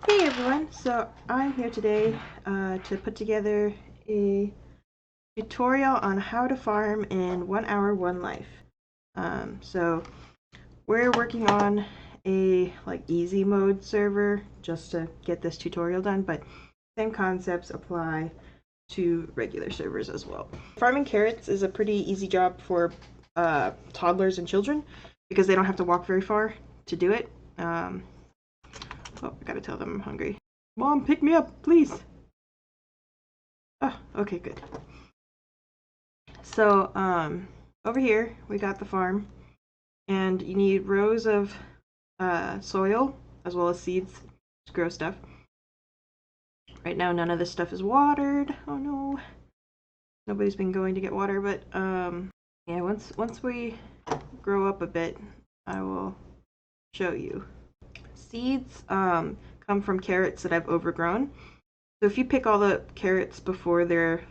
Hey everyone, so I'm here today to put together a tutorial on how to farm in 1 hour, 1 life. So we're working on a easy mode server just to get this tutorial done, but same concepts apply to regular servers as well. Farming carrots is a pretty easy job for toddlers and children because they don't have to walk very far to do it. Oh, I gotta tell them I'm hungry. Mom, pick me up, please. Oh, okay, good. So, over here we got the farm, and you need rows of soil as well as seeds to grow stuff. Right now, none of this stuff is watered. Oh no, nobody's been going to get water, but yeah, once we grow up a bit, I will show you. Seeds come from carrots that I've overgrown. So if you pick all the carrots before they're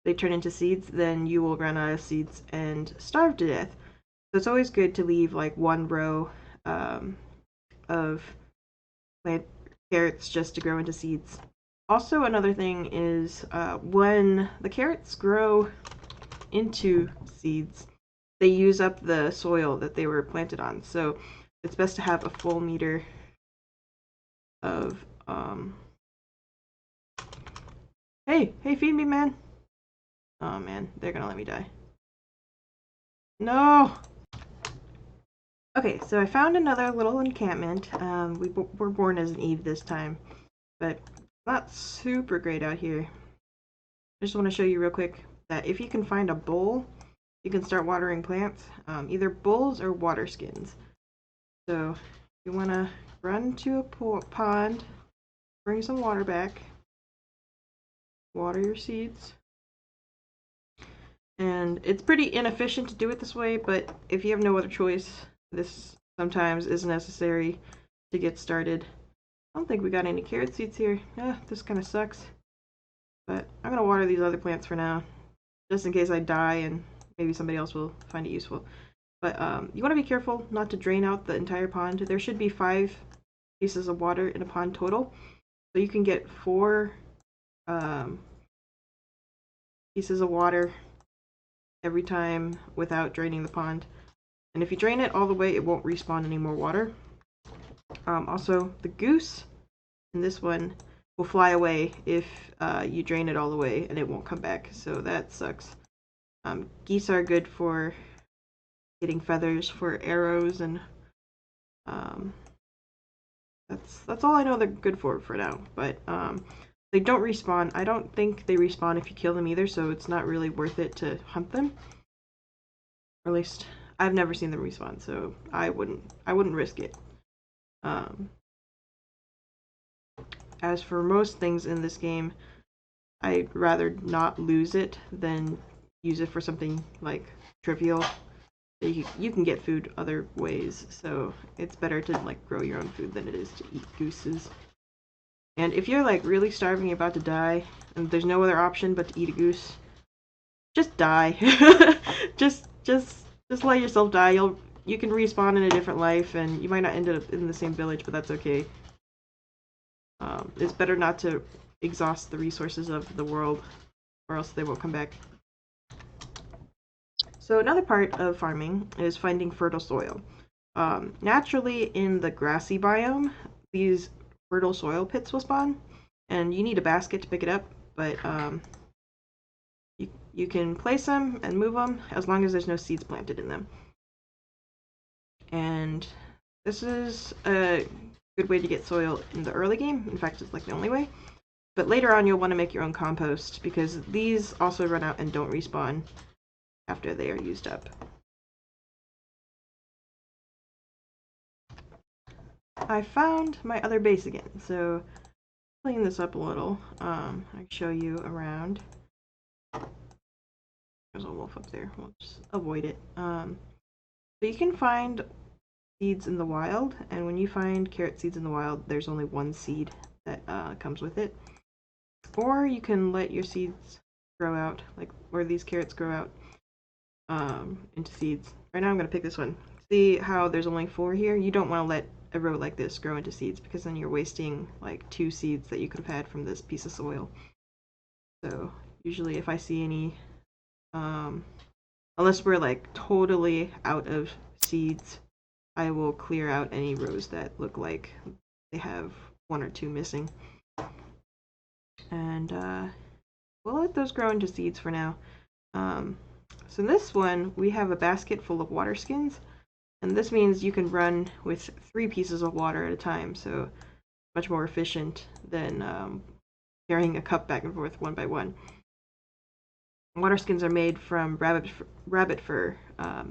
they turn into seeds, then you will run out of seeds and starve to death. So it's always good to leave like one row of plant carrots just to grow into seeds. Also, another thing is when the carrots grow into seeds, they use up the soil that they were planted on. So it's best to have a full meter of hey, feed me, man. Oh man, they're gonna let me die. No! Okay, so I found another little encampment. We were born as an Eve this time, but not super great out here. I just want to show you real quick that if you can find a bowl, you can start watering plants, either bowls or water skins. So you want to run to a pond, bring some water back, water your seeds. And it's pretty inefficient to do it this way, but if you have no other choice, this sometimes is necessary to get started. I don't think we got any carrot seeds here. This kind of sucks. But I'm going to water these other plants for now, just in case I die and maybe somebody else will find it useful. But you want to be careful not to drain out the entire pond. There should be 5 pieces of water in a pond total. So you can get 4 pieces of water every time without draining the pond. And if you drain it all the way, it won't respawn any more water. Also, the goose in this one will fly away if you drain it all the way, and it won't come back, so that sucks. Geese are good for getting feathers for arrows, and that's all I know they're good for now. But they don't respawn. I don't think they respawn if you kill them either, so it's not really worth it to hunt them. Or at least I've never seen them respawn, so I wouldn't risk it. As for most things in this game, I'd rather not lose it than use it for something like trivial. You can get food other ways, so it's better to grow your own food than it is to eat gooses. And if you're really starving, you're about to die, and there's no other option but to eat a goose, just die. just let yourself die. You can respawn in a different life, and you might not end up in the same village, but that's okay. It's better not to exhaust the resources of the world, or else they won't come back. So another part of farming is finding fertile soil. Naturally, in the grassy biome, these fertile soil pits will spawn, and you need a basket to pick it up, but you can place them and move them as long as there's no seeds planted in them. And this is a good way to get soil in the early game. In fact, it's the only way. But later on, you'll want to make your own compost, because these also run out and don't respawn after they are used up. I found my other base again, so clean this up a little. I can show you around. There's a wolf up there. We'll just avoid it. But you can find seeds in the wild, and when you find carrot seeds in the wild, there's only 1 seed that comes with it. Or you can let your seeds grow out, where these carrots grow out into seeds. Right now I'm going to pick this one. See how there's only 4 here? You don't want to let a row like this grow into seeds, because then you're wasting like 2 seeds that you could have had from this piece of soil. So usually if I see any, unless we're like totally out of seeds, I will clear out any rows that look like they have 1 or 2 missing. And we'll let those grow into seeds for now. So in this one, we have a basket full of water skins, and this means you can run with 3 pieces of water at a time, so much more efficient than carrying a cup back and forth one by one. Water skins are made from rabbit fur.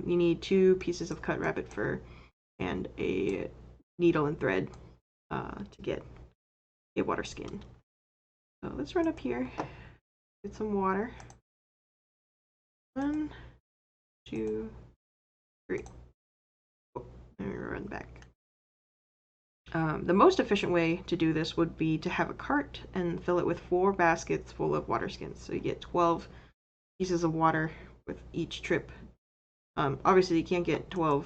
You need 2 pieces of cut rabbit fur and a needle and thread to get a water skin. So let's run up here, get some water. 1, 2, 3. Oh, and we run back. The most efficient way to do this would be to have a cart and fill it with 4 baskets full of water skins. So you get 12 pieces of water with each trip. Obviously you can't get 12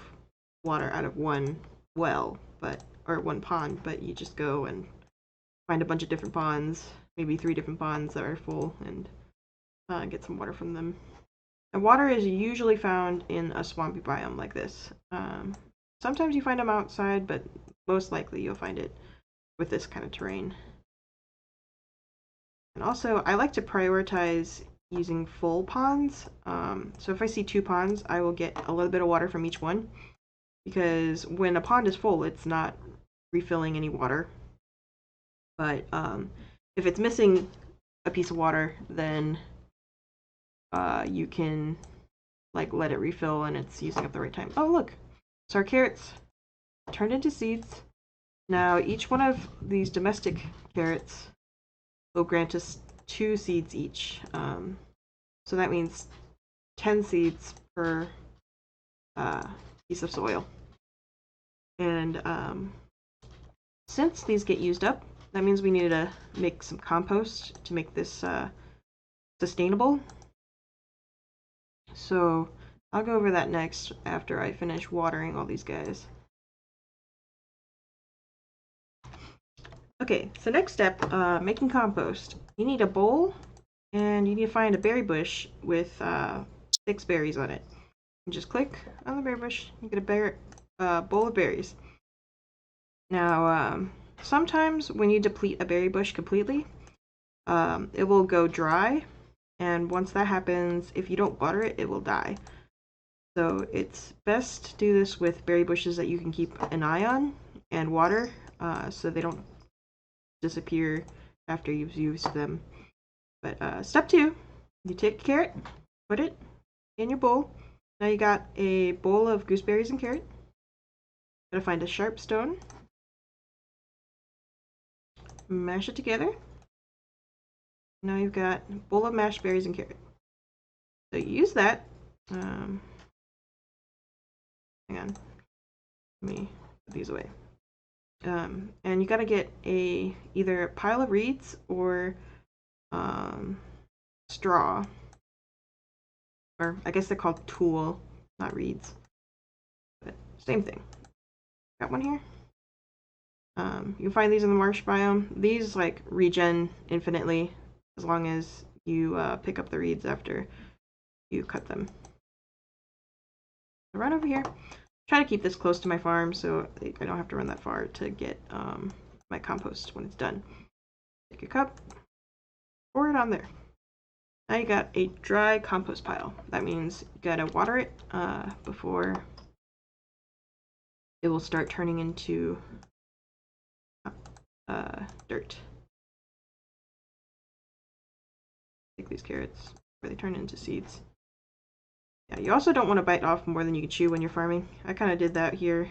water out of one well, or one pond, but you just go and find a bunch of different ponds, maybe 3 different ponds that are full, and get some water from them. And water is usually found in a swampy biome like this. Sometimes you find them outside, but most likely you'll find it with this kind of terrain. And also, I like to prioritize using full ponds. So if I see 2 ponds, I will get a little bit of water from each one, because when a pond is full, it's not refilling any water. But if it's missing a piece of water, then you can like let it refill and it's using up the right time. Oh look, so our carrots turned into seeds. Now each one of these domestic carrots will grant us 2 seeds each. So that means 10 seeds per piece of soil. And since these get used up, that means we need to make some compost to make this sustainable. So I'll go over that next after I finish watering all these guys. Okay, so next step, making compost. You need a bowl, and you need to find a berry bush with 6 berries on it. You just click on the berry bush, you get a bowl of berries. Now, sometimes when you deplete a berry bush completely, it will go dry, and once that happens, if you don't water it, it will die. So it's best to do this with berry bushes that you can keep an eye on and water, so they don't disappear after you've used them. But step 2, you take a carrot, put it in your bowl. Now you got a bowl of gooseberries and carrot. Gotta find a sharp stone, mash it together. Now you've got a bowl of mashed berries and carrot. So you use that. Hang on, let me put these away. And you gotta get either a pile of reeds or straw, or I guess they're called tulle, not reeds, but same thing. Got one here. You can find these in the marsh biome. These like regen infinitely as long as you pick up the reeds after you cut them. So run over here. Try to keep this close to my farm so I don't have to run that far to get my compost when it's done. Take a cup, pour it on there. Now you got a dry compost pile. That means you gotta water it before it will start turning into dirt. Take these carrots before they turn into seeds. Yeah, you also don't want to bite off more than you can chew when you're farming. I kind of did that here,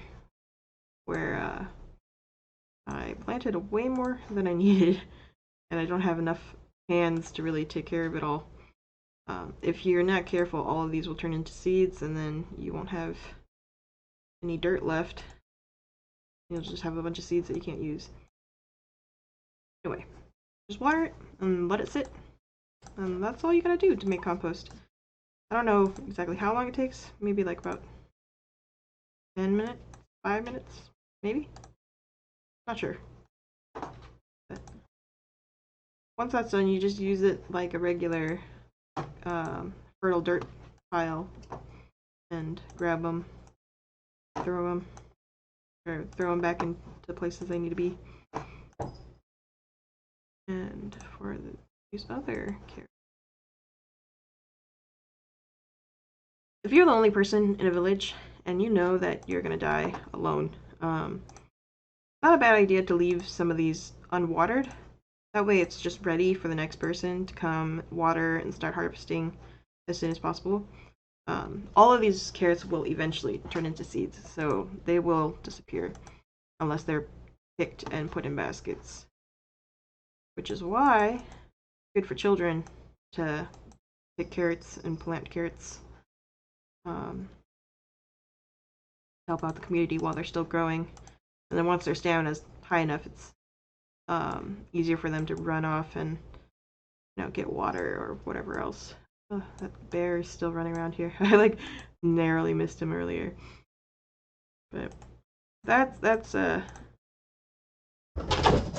where I planted way more than I needed, and I don't have enough hands to really take care of it all. If you're not careful, all of these will turn into seeds, and then you won't have any dirt left. You'll just have a bunch of seeds that you can't use. Anyway, just water it and let it sit. And that's all you gotta do to make compost. I don't know exactly how long it takes. Maybe like about 10 minutes, 5 minutes, maybe. Not sure. But once that's done, you just use it like a regular fertile dirt pile and grab them, throw them, or throw them back into the places they need to be. And for these other carrots, if you're the only person in a village and you know that you're gonna die alone, not a bad idea to leave some of these unwatered. That way it's just ready for the next person to come water and start harvesting as soon as possible. All of these carrots will eventually turn into seeds, so they will disappear unless they're picked and put in baskets. Which is why it's good for children to pick carrots and plant carrots. Help out the community while they're still growing. And then once their stamina is high enough, it's easier for them to run off and get water or whatever else. Oh, that bear is still running around here. I like narrowly missed him earlier. But that's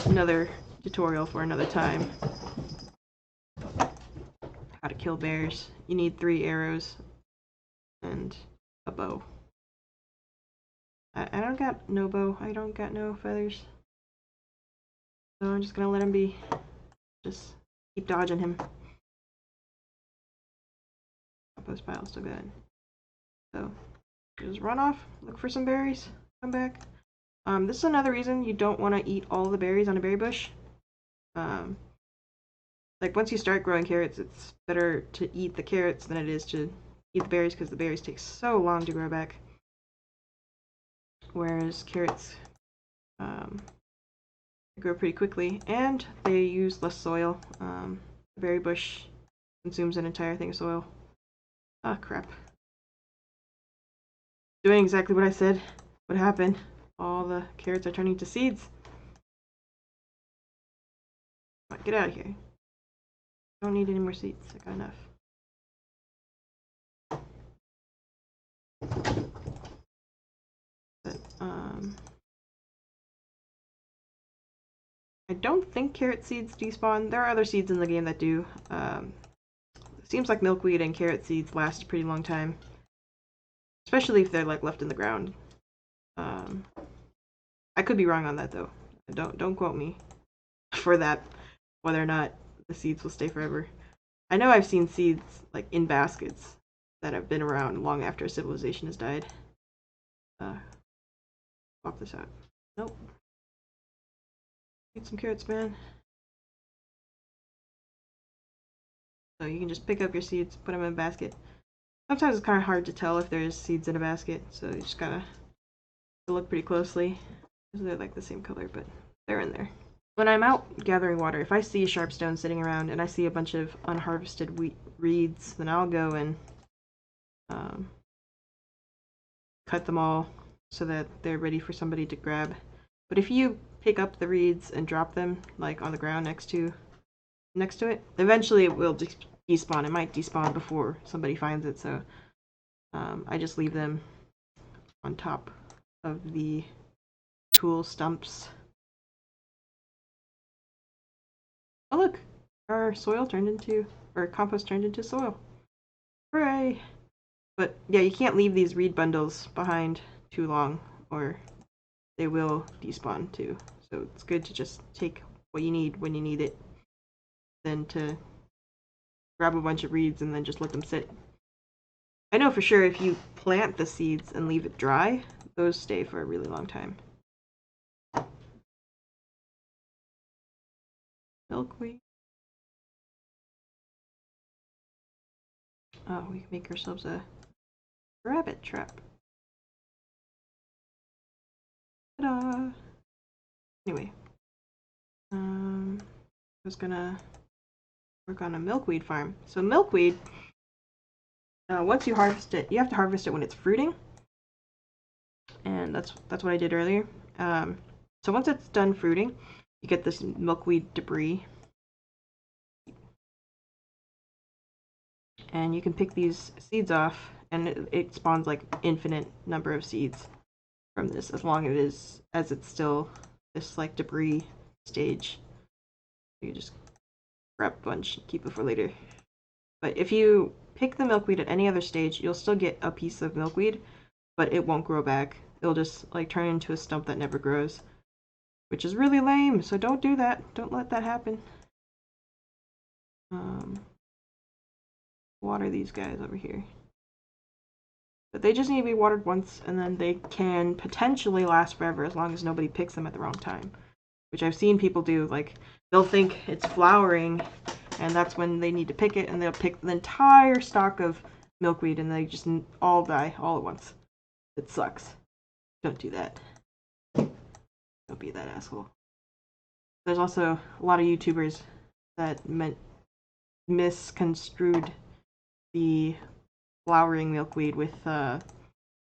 another tutorial for another time. How to kill bears. You need 3 arrows and a bow. I don't got no bow. I don't got no feathers. So I'm just gonna let him be. Just keep dodging him. Compost pile still good. So just run off, look for some berries, come back. This is another reason you don't want to eat all the berries on a berry bush. Like once you start growing carrots, it's better to eat the carrots than it is to eat the berries because the berries take so long to grow back. Whereas carrots grow pretty quickly and they use less soil. The berry bush consumes an entire thing of soil. Ah, crap. Doing exactly what I said would happen. All the carrots are turning to seeds. Come on, get out of here. Don't need any more seeds. I got enough. But, I don't think carrot seeds despawn. There are other seeds in the game that do. It seems like milkweed and carrot seeds last a pretty long time. Especially if they're like left in the ground. I could be wrong on that though. Don't quote me for that, whether or not the seeds will stay forever. I know I've seen seeds like in baskets that have been around long after a civilization has died. Pop this out. Nope. Need some carrots, man. So you can just pick up your seeds, put them in a basket. Sometimes it's kind of hard to tell if there's seeds in a basket, so you just gotta look pretty closely. They're like the same color, but they're in there. When I'm out gathering water, if I see a sharp stone sitting around and I see a bunch of unharvested reeds, then I'll go and cut them all so that they're ready for somebody to grab. But if you pick up the reeds and drop them like on the ground next to it, eventually it will despawn. It might despawn before somebody finds it, so I just leave them on top of the tool stumps. Oh look, our soil turned into, or compost turned into soil. Hooray! But yeah, you can't leave these reed bundles behind too long or they will despawn too. So it's good to just take what you need when you need it, than to grab a bunch of reeds and then just let them sit. I know for sure if you plant the seeds and leave it dry, those stay for a really long time. Milkweed. Oh, we can make ourselves a rabbit trap. Ta-da! Anyway, I was gonna work on a milkweed farm. So milkweed, once you harvest it, you have to harvest it when it's fruiting, and that's what I did earlier. So once it's done fruiting, you get this milkweed debris, and you can pick these seeds off, and it spawns like infinite number of seeds from this as long as it's still this like debris stage. You just grab a bunch and keep it for later. But if you pick the milkweed at any other stage, you'll still get a piece of milkweed, but it won't grow back. It'll just like turn into a stump that never grows, which is really lame, so don't do that. Don't let that happen. Water these guys over here. But they just need to be watered once, and then they can potentially last forever as long as nobody picks them at the wrong time. Which I've seen people do. Like, they'll think it's flowering, and that's when they need to pick it, and they'll pick the entire stalk of milkweed, and they just all die all at once. It sucks. Don't do that. Don't be that asshole. There's also a lot of YouTubers that misconstrued the flowering milkweed with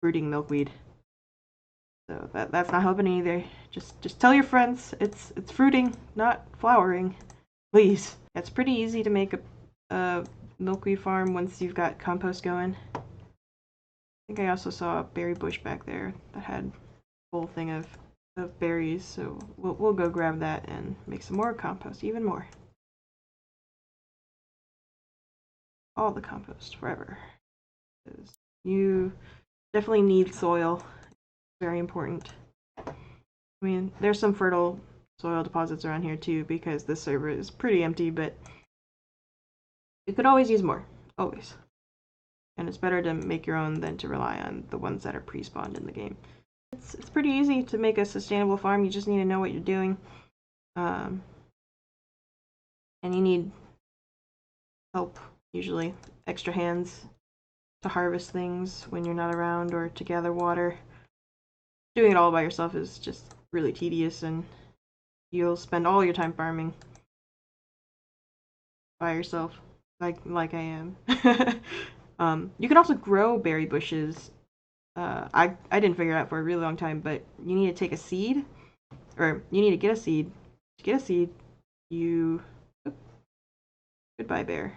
fruiting milkweed. So that's not helping either. Just tell your friends it's fruiting, not flowering. Please. It's pretty easy to make a milkweed farm once you've got compost going. I think I also saw a berry bush back there that had a whole thing of berries, so we'll go grab that and make some more compost, even more. All the compost forever. You definitely need soil. Very important. I mean, there's some fertile soil deposits around here too, because this server is pretty empty, but you could always use more. Always. And it's better to make your own than to rely on the ones that are pre-spawned in the game. It's pretty easy to make a sustainable farm. You just need to know what you're doing. And you need help, usually. Extra hands to harvest things when you're not around, or to gather water. Doing it all by yourself is just really tedious, and you'll spend all your time farming by yourself, like I am. You can also grow berry bushes. I didn't figure it out for a really long time, but you need to take a seed, or you need to get a seed. To get a seed, you... Goodbye, bear.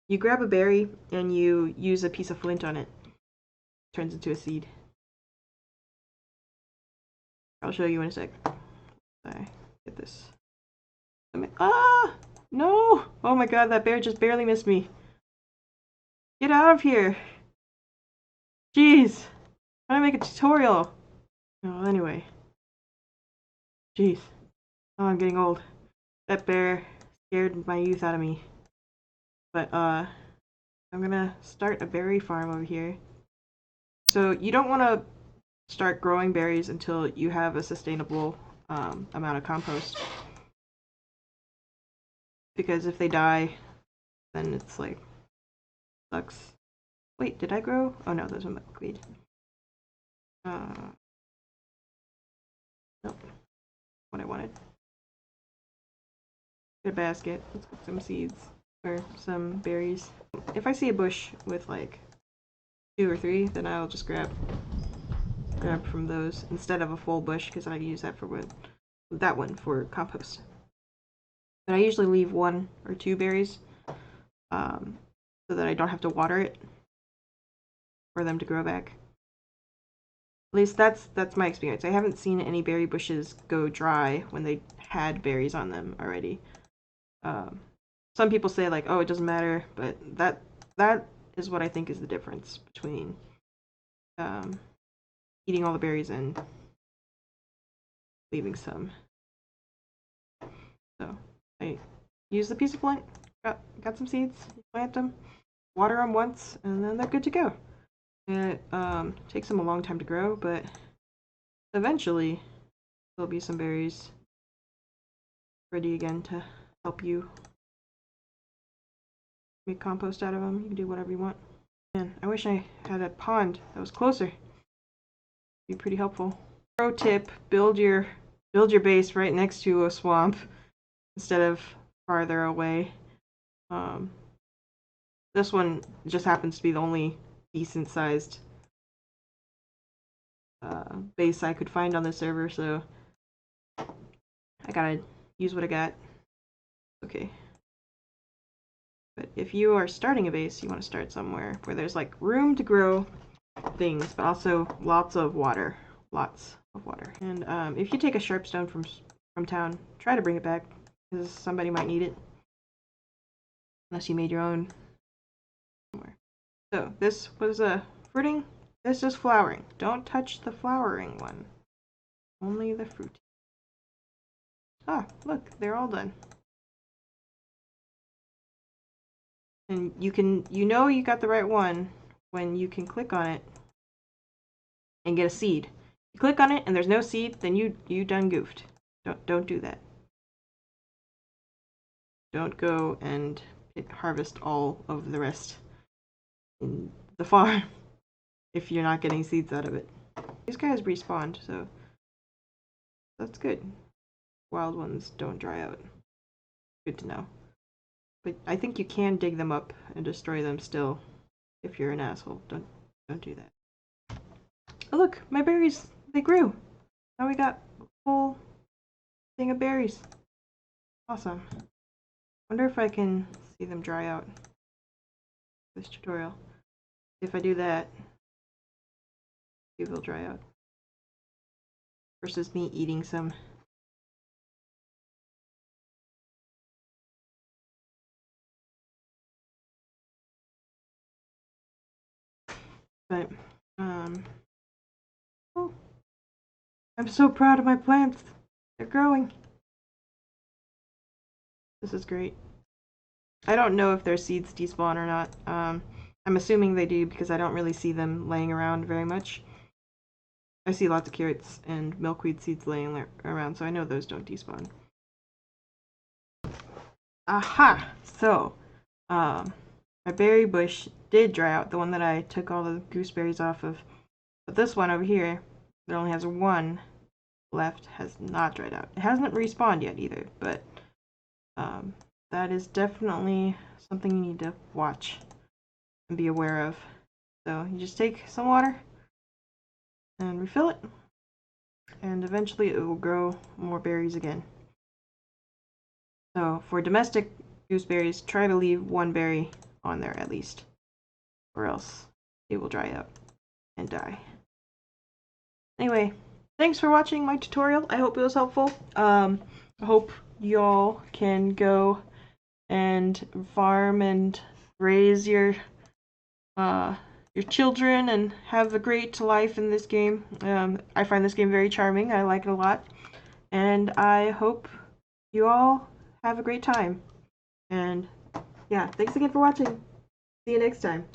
You grab a berry and you use a piece of flint on it. It turns into a seed. I'll show you in a sec. I get this. Ah! No! Oh my god, that bear just barely missed me. Get out of here! Jeez! How do I make a tutorial? Oh, anyway. Jeez. Oh, I'm getting old. That bear scared my youth out of me. But, I'm gonna start a berry farm over here. So, you don't want to start growing berries until you have a sustainable amount of compost. Because if they die, then it's like, sucks. Wait, did I grow? Oh no, there's a milkweed. Nope. What I wanted. Get a basket. Let's get some seeds. Or some berries. If I see a bush with like 2 or 3, then I'll just grab from those instead of a full bush, because I use that for that one for compost. But I usually leave 1 or 2 berries so that I don't have to water it for them to grow back. At least that's my experience. I haven't seen any berry bushes go dry when they had berries on them already. Some people say like, oh, it doesn't matter, but that is what I think is the difference between eating all the berries and leaving some. So I use the piece of flint, got some seeds, plant them, water them once, and then they're good to go. It takes them a long time to grow, but eventually there'll be some berries ready again to help you make compost out of them. You can do whatever you want. Man, I wish I had a pond that was closer. Be pretty helpful. Pro tip: build your base right next to a swamp instead of farther away. This one just happens to be the only decent sized base I could find on the server, so I gotta use what I got. Okay. But if you are starting a base, you want to start somewhere where there's like room to grow things, but also lots of water. lots of water. And if you take a sharp stone from town, try to bring it back, because somebody might need it. Unless you made your own somewhere. So this was fruiting. This is flowering. Don't touch the flowering one. Only the fruit. Ah, look, they're all done. And you know you got the right one when you can click on it and get a seed. You click on it and there's no seed, then you done goofed. Don't do that. Don't go and harvest all of the rest in the farm if you're not getting seeds out of it. These guys respawned, so that's good. Wild ones don't dry out. Good to know. But I think you can dig them up and destroy them still if you're an asshole. Don't do that. Oh look, my berries, they grew. Now we got a whole thing of berries. Awesome. Wonder if I can see them dry out this tutorial. If I do that, maybe they'll dry out. Versus me eating some. But, oh, I'm so proud of my plants. They're growing. This is great. I don't know if their seeds despawn or not. I'm assuming they do because I don't really see them laying around very much. I see lots of carrots and milkweed seeds laying around, so I know those don't despawn. Aha! So, my berry bush did dry out, the one that I took all the gooseberries off of. But this one over here, that only has one left, has not dried out. It hasn't respawned yet either, but that is definitely something you need to watch and be aware of. So you just take some water and refill it, and eventually it will grow more berries again. So for domestic gooseberries, try to leave one berry on there at least, or else it will dry out and die. Anyway, thanks for watching my tutorial. I hope it was helpful. I hope y'all can go and farm and raise your children and have a great life in this game. I find this game very charming. I like it a lot. And I hope you all have a great time. And yeah, thanks again for watching. See you next time.